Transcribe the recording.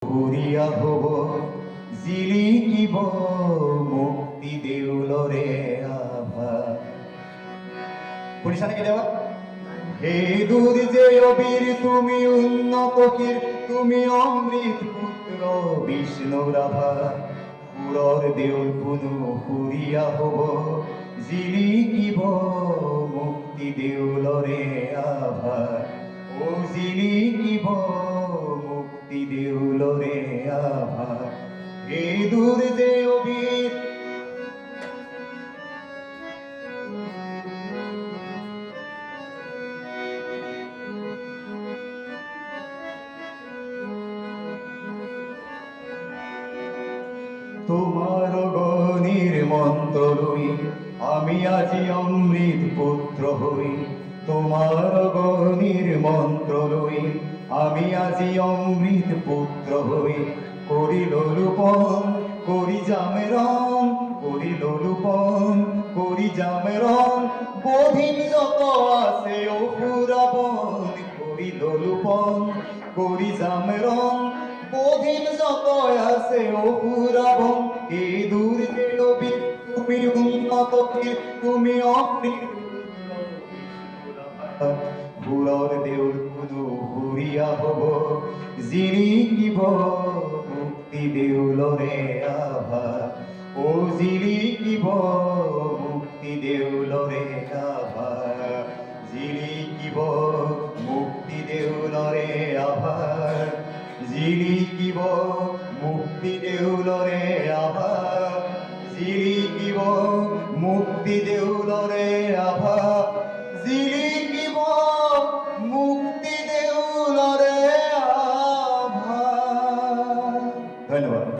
ঘুরিয়া হব জিলিকিব মুক্তি দেউলরে আভা। পুলিশ আনে দেওয়া হে দূর যে অবীর তুমি উন্নত কীর তুমি অমৃত পুত্র বিষ্ণু রাভা। পুরর দেউল পুনু ঘুরিয়া হব জিলিকিব মুক্তি দেউলরে আভা। ও জিলিকিব মুক্তি দেউলরে আভা। হে দূর যে অবীর তোমার গণির মন্ত্র লই আমি আজি অমৃত পুত্র হই। তোমার গণির মন্ত্র লই আমি আজি অমৃত পুত্র হই। করিল লুপন করি জামেরন করিল লুপন করি জামেরন বধিন যত আছে অপুরাবন। করিল লুপন করি জামেরন বধিন যত আছে অপুরাবন। এ দূর দেবী তুমি উন্নত তুমি অমৃত ভুলর দেউল পুনু ঘুরিয়া হব জিলিকিব মুক্তি দেউলরে আভা। ও জিলিকিব মুক্তি দেউলরে আভা। জিলিকিব মুক্তি দেউলরে আভা। জিলিকিব মুক্তি দেউলরে আভা। জিলিকিব মুক্তি দেউলরে আভা। জিলিকিব মুক্তি দেউলরে আভা। ধন্যবাদ।